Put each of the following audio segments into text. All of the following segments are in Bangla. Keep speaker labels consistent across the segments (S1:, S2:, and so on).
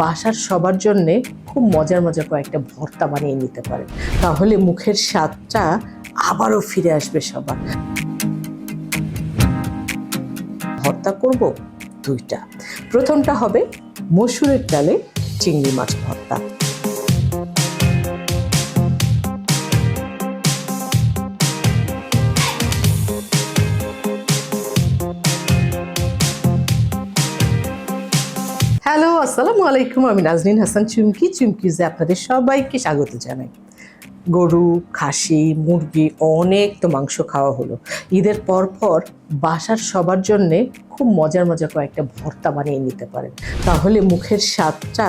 S1: বাসার সবার জন্যে খুব মজার মজার কয়েকটা ভর্তা বানিয়ে নিতে পারেন, তাহলে মুখের স্বাদটা আবারও ফিরে আসবে সবার। ভর্তা করব দুইটা। প্রথমটা হবে মসুরের ডালে চিংড়ি মাছ ভর্তা। হ্যালো, আসসালামু আলাইকুম। আমি নাজনীন হাসান চুমকিজে আপনাদের সবাইকে স্বাগত জানাই। গরু, খাসি, মুরগি অনেক তো মাংস খাওয়া হলো। ঈদের পর বাসার সবার জন্যে খুব মজার মজার কয়েকটা ভর্তা বানিয়ে নিতে পারেন, তাহলে মুখের স্বাদটা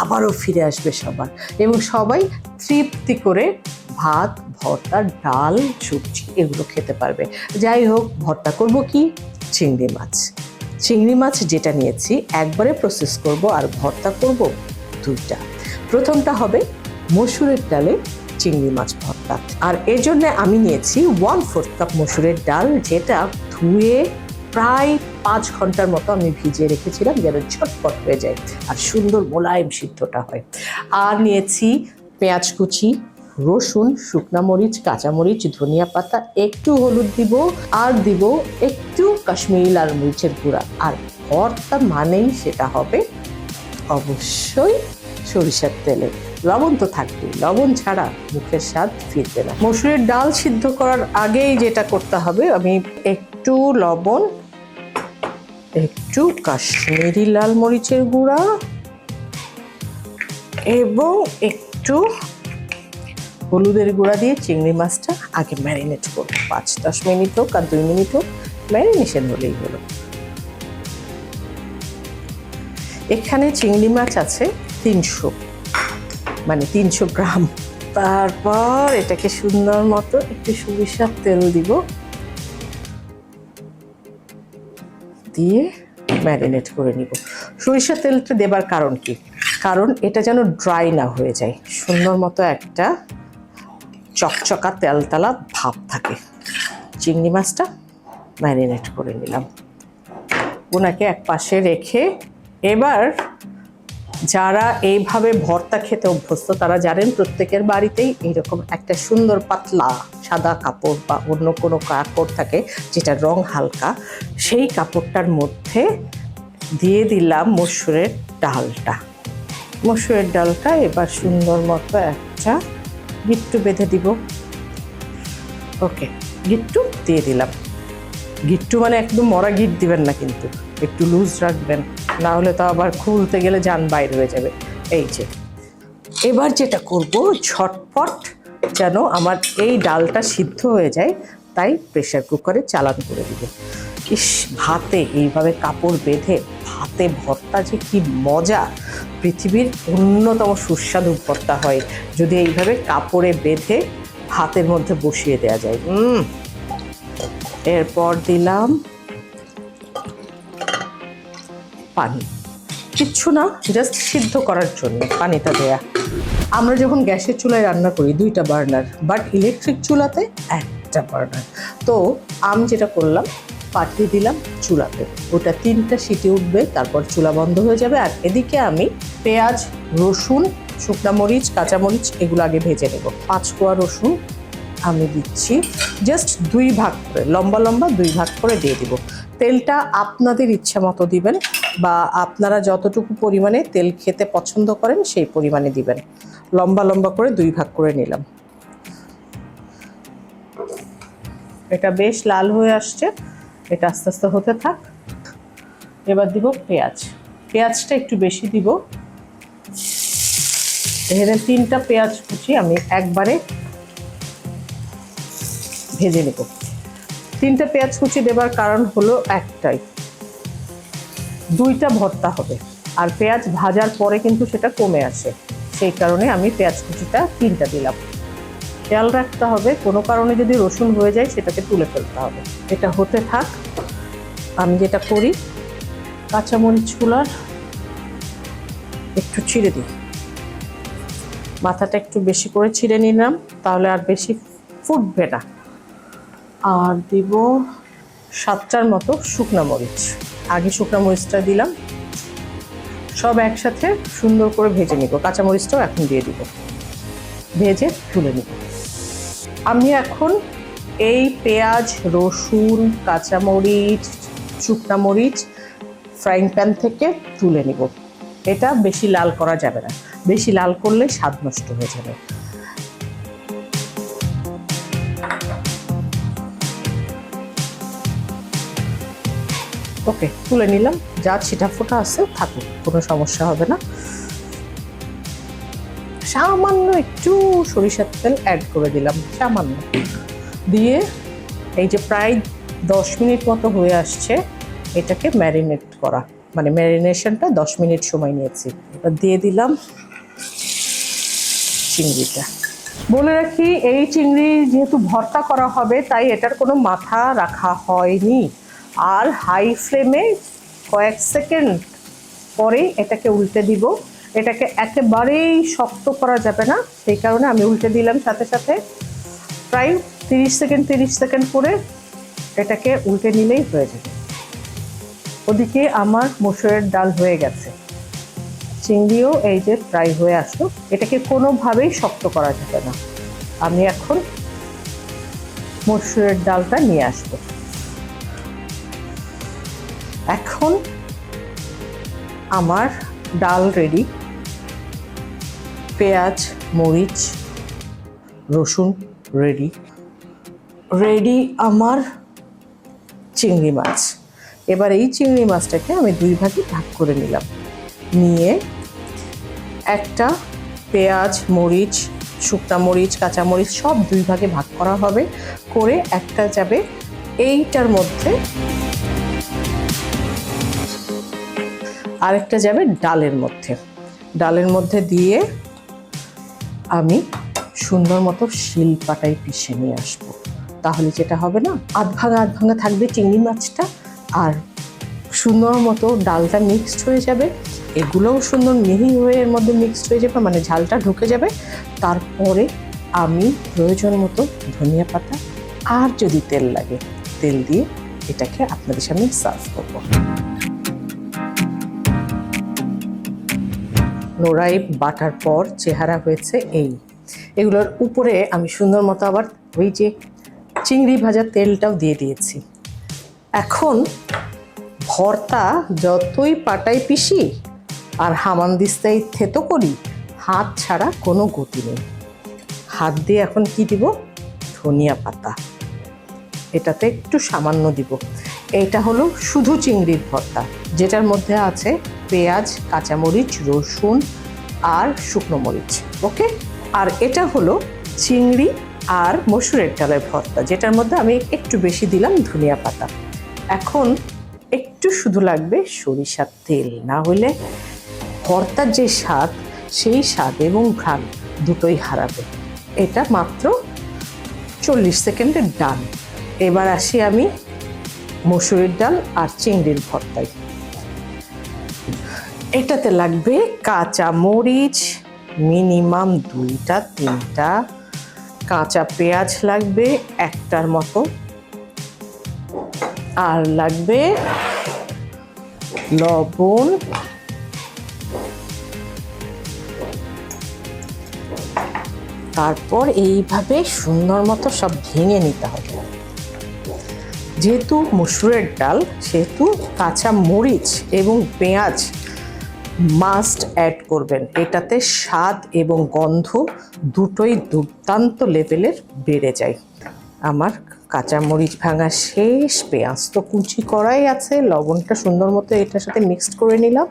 S1: আবারও ফিরে আসবে সবার, এবং সবাই তৃপ্তি করে ভাত, ভর্তা, ডাল, সবজি এগুলো খেতে পারবে। যাই হোক, ভর্তা করব কি? চিংড়ি মাছ যেটা নিয়েছি একবারে প্রসেস করব, আর ভর্তা করব দুইটা। প্রথমটা হবে মসুরের ডালে চিংড়ি মাছ ভর্তা, আর এর জন্য আমি নিয়েছি 1/4 কাপ মসুরের ডাল, যেটা ধুয়ে প্রায় 5 ঘন্টার মতো আমি ভিজিয়ে রেখেছিলাম যেন ঝটপট হয়ে যায় আর সুন্দর মোলায়েম সিদ্ধটা হয়। আর নিয়েছি পেঁয়াজ কুচি, রসুন, শুকনা মরিচ, কাঁচামরিচ, ধনিয়া পাতা, একটু হলুদ দিব, আর দিব একটু কাশ্মীরি লাল মরিচের গুঁড়া। আর ভর্তা মানেই সেটা হবে অবশ্যই সরিষার তেলে। লবণ তো থাকবে, লবণ ছাড়া মুখের স্বাদ ফিরবে না। মসুরের ডাল সিদ্ধ করার আগেই যেটা করতে হবে, আমি একটু লবণ, একটু কাশ্মীরি লাল মরিচের গুঁড়া এবং একটু হলুদের গুঁড়া দিয়ে চিংড়ি মাছটা আগে ম্যারিনেট করবো। 5-10 মিনিট হোক আর 2 মিনিট হোক, ম্যারিনেশন হলেই হলো। এখানে চিংড়ি মাছ আছে 300 গ্রাম। তারপর এটাকে সুন্দর মতো একটু সরিষার তেল দিব, দিয়ে ম্যারিনেট করে নিব। সরিষার তেলটা দেবার কারণ কি? কারণ এটা যেন ড্রাই না হয়ে যায়, সুন্দর মতো একটা চকচকা তেলতলা ভাব থাকে। চিংড়ি মাছটা ম্যারিনেট করে নিলাম, ওনাকে এক পাশে রেখে, এবার যারা এইভাবে ভর্তা খেতে অভ্যস্ত তারা জানেন প্রত্যেকের বাড়িতেই এইরকম একটা সুন্দর পাতলা সাদা কাপড় বা অন্য কোনো কাপড় থাকে যেটা রং হালকা, সেই কাপড়টার মধ্যে দিয়ে দিলাম মসুরের ডালটা। এবার সুন্দর মতো একটা গিট্টু বেঁধে দিব। ওকে, গিট্টু দিয়ে দিলাম। গিট্টু মানে একদম মরা গিট দিবেন না, কিন্তু একটু লুজ রাখবেন, না হলে তো আবার খুলতে গেলে জান বাইর হয়ে যাবে। এই যে এবার যেটা করব, ঝটপট যেন আমার এই ডালটা সিদ্ধ হয়ে যায়, তাই প্রেসার কুকারে চালান করে দিব। ভাতে এইভাবে কাপড় বেঁধে ভাতে ভর্তা যে কি মজা! পৃথিবীর অন্যতম সুস্বাদু ভর্তা হয় যদি এইভাবে কাপড়ে বেঁধে ভাতের মধ্যে বসিয়ে দেওয়া যায়। এরপর দিলাম পানি, কিচ্ছু না, জাস্ট সিদ্ধ করার জন্য পানিটা দেয়া। আমরা যখন গ্যাসের চুলায় রান্না করি 2টা বার্নার, বাট ইলেকট্রিক চুলাতে 1টা বার্নার। তো আমি যেটা করলাম, পাঠিয়ে দিলাম চুলাতে, ওটা 3টা সিটি উঠবে, তারপর চুলা বন্ধ হয়ে যাবে। আর এদিকে আমি পেঁয়াজ, রসুন, শুকনা মরিচ, কাঁচামরিচ এগুলো আগে ভেজে নেব। 5 কোয়া রসুন আমি দিচ্ছি, জাস্ট 2 ভাগ করে, লম্বা 2 ভাগ করে দিয়ে দিব। তেলটা আপনাদের ইচ্ছা মতো দিবেন, বা আপনারা যতটুকু পরিমাণে তেল খেতে পছন্দ করেন সেই পরিমাণে দিবেন। লম্বা করে 2 ভাগ করে নিলাম। এটা বেশ লাল হয়ে আসছে, এটা আস্তে আস্তে হতে থাক। এবার দিব পেঁয়াজটা একটু বেশি দিব। এখানে 3টা পেঁয়াজ কুচি আমি একবারে ভেজে নেব। 3টা পেঁয়াজ কুচি দেবার কারণ হলো একটাই, 2টা ভর্তা হবে, আর পেঁয়াজ ভাজার পরে কিন্তু সেটা কমে আসে, সেই কারণে আমি পেঁয়াজ কুচিটা 3টা দিলাম। খেয়াল রাখতে হবে, কোনো কারণে যদি রসুন হয়ে যায় সেটাকে তুলে ফেলতে হবে। এটা হতে থাক। আমি যেটা করি, কাঁচামরিচগুলোর একটু ছিঁড়ে দিই, মাথাটা একটু বেশি করে ছিঁড়ে নিলাম, তাহলে আর বেশি ফুটবে না। আর দিব 7টার মতো শুকনা মরিচ, আগে শুকনা মরিচটা দিলাম। সব একসাথে সুন্দর করে ভেজে নিব। কাঁচামরিচটাও এখন দিয়ে দিব, ভেজে তুলে নিব। আমি এখন এই পেঁয়াজ, রসুন, কাঁচামরিচ, শুকনা মরিচ ফ্রাইং প্যান থেকে তুলে নিব। এটা বেশি লাল করা যাবে না, বেশি লাল করলে স্বাদ নষ্ট হয়ে যাবে। ওকে, তুলে নিলাম। যা ছিটা ফোটা আছে থাকুক, কোনো সমস্যা হবে না। সামান্য একটু সরিষার তেল অ্যাড করে দিলাম, সামান্য দিয়ে এই যে প্রায় 10 মিনিট মতো হয়ে আসছে, এটাকে ম্যারিনেট করা, মানে ম্যারিনেশনটা 10 মিনিট সময় নিয়েছি। এবার দিয়ে দিলাম চিংড়িটা। বলে রাখি, এই চিংড়ি যেহেতু ভর্তা করা হবে তাই এটার কোনো মাথা রাখা হয়নি। আর হাই ফ্লেমে কয়েক সেকেন্ড পরে এটাকে উল্টে দিব। এটাকে একেবারেই শক্ত করা যাবে না, সেই কারণে আমি উল্টে দিলাম সাথে সাথে। প্রায় 30 সেকেন্ড করে এটাকে উল্টে নিলেই হয়ে যাবে। ওদিকে আমার মসুরের ডাল হয়ে গেছে, চিংড়িও এই যে প্রায় হয়ে আসলো। এটাকে কোনোভাবেই শক্ত করা যাবে না। আমি এখন মসুরের ডালটা নিয়ে আসবো। এখন আমার ডাল রেডি। পেঁয়াজ, মরিচ, রসুন রেডি আমার চিংড়ি মাছ। এবার এই চিংড়ি মাছটাকে আমি 2 ভাগে ভাগ করে নিলাম। নিয়ে একটা পেঁয়াজ, মরিচ, শুকনা মরিচ, কাঁচা মরিচ সব 2 ভাগে ভাগ করা হবে। করে একটা যাবে এইটার মধ্যে, আরেকটা যাবে ডালের মধ্যে। ডালের মধ্যে দিয়ে আমি সুন্দর মতো শিলপাটায় পিষে নিয়ে আসবো। তাহলে যেটা হবে না, আধ ভাঙা থাকবে চিংড়ি মাছটা, আর সুন্দর মতো ডালটা মিক্সড হয়ে যাবে। এগুলোও সুন্দর মিহি হয়ে এর মধ্যে মিক্সড হয়ে যাবে, মানে ঝালটা ঢুকে যাবে। তারপরে আমি প্রয়োজন মতো ধনিয়া পাতা আর যদি তেল লাগে তেল দিয়ে এটাকে আপনাদের সামনে সার্ভ করব। নোড়াই বাটার পর চেহারা হয়েছে এই। এগুলোর উপরে আমি সুন্দর মতো আবার ওই যে চিংড়ি ভাজা তেলটাও দিয়ে দিয়েছি। এখন ভর্তা যতই পাটায় পিষি আর হামানদিস্তায় থেতো করি, হাত ছাড়া কোনো গতি নেই। হাত দিয়ে এখন কি দিব? ধনিয়া পাতা, এটাতে একটু সামান্য দিব। এটা হলো শুধু চিংড়ির ভর্তা, যেটার মধ্যে আছে পেঁয়াজ, কাঁচামরিচ, রসুন আর শুকনো মরিচ। ওকে, আর এটা হলো চিংড়ি আর মসুরের ডালের ভর্তা, যেটার মধ্যে আমি একটু বেশি দিলাম ধনিয়া পাতা। এখন একটু শুধু লাগবে সরিষার তেল, না হলে ভর্তার যে স্বাদ, সেই স্বাদ এবং ঘ্রাণ দুটোই হারাবে। এটা মাত্র 40 সেকেন্ডের ডান। এবার আসি আমি মসুরের ডাল আর চিংড়ির ভর্তায়। এটাতে লাগবে কাঁচা মরিচ মিনিমাম 2-3টা, কাঁচা পেঁয়াজ লাগবে 1টার মতো, আর লাগবে লবণ, তারপর এইভাবে সুন্দর মতো সব ভেঙে নিতে হবে। যেহেতু মসুরের ডাল, সেহেতু কাঁচা মরিচ এবং পেঁয়াজ মাস্ট অ্যাড করবেন। এটাতে স্বাদ এবং গন্ধ দুটোই দুর্দান্ত লেভেলের বেড়ে যায়। আমার কাঁচা মরিচ ভাঙা শেষ, পেঁয়াজ তো কুচি করাই আছে, লবণটা সুন্দর মতো এটার সাথে মিক্সড করে নিলাম।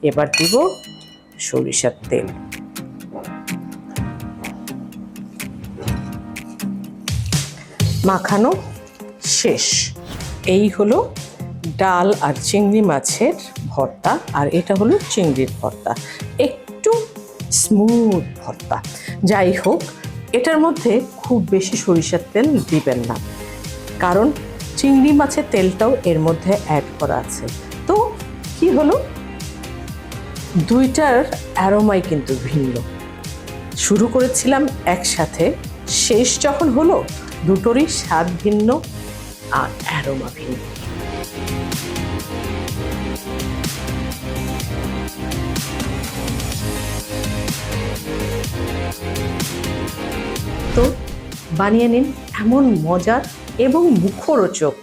S1: এবার দিব সরিষার তেল। মাখানো শেষ। এই হলো ডাল আর চিংড়ি মাছের ভর্তা, আর এটা হলো চিংড়ির ভর্তা, একটু স্মুথ ভর্তা। যাই হোক, এটার মধ্যে খুব বেশি সরিষার তেল দিবেন না, কারণ চিংড়ি মাছের তেলটাও এর মধ্যে অ্যাড করা আছে। তো কি হলো, দুইটার অ্যারোমাই কিন্তু ভিন্ন। শুরু করেছিলাম একসাথে, শেষ যখন হলো দুটোরই স্বাদ ভিন্ন আর অ্যারোমা ভিন্ন। তো বানিয়ে নিন এমন মজার এবং মুখরোচক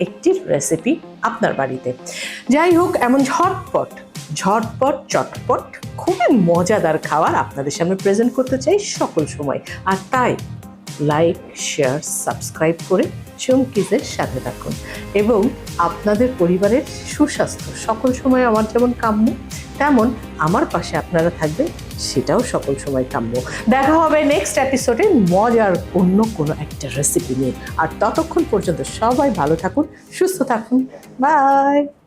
S1: একটি রেসিপি আপনার বাড়িতে। যাই হোক, এমন ঝটপট চটপট খুবই মজাদার খাবার আপনাদের সামনে প্রেজেন্ট করতে চাই সকল সময়। আর তাই লাইক, শেয়ার, সাবস্ক্রাইব করে চুমকিজের সাথে থাকুন এবং আপনাদের পরিবারের সুস্বাস্থ্য সকল সময় আমার যেমন কাম্য, তেমন আমার পাশে আপনারা থাকবেন সেটাও সকল সময় কাম্য। দেখা হবে নেক্সট এপিসোডে মজার অন্য কোনো একটা রেসিপি নিয়ে। আর ততক্ষণ পর্যন্ত সবাই ভালো থাকুন, সুস্থ থাকুন। বাই।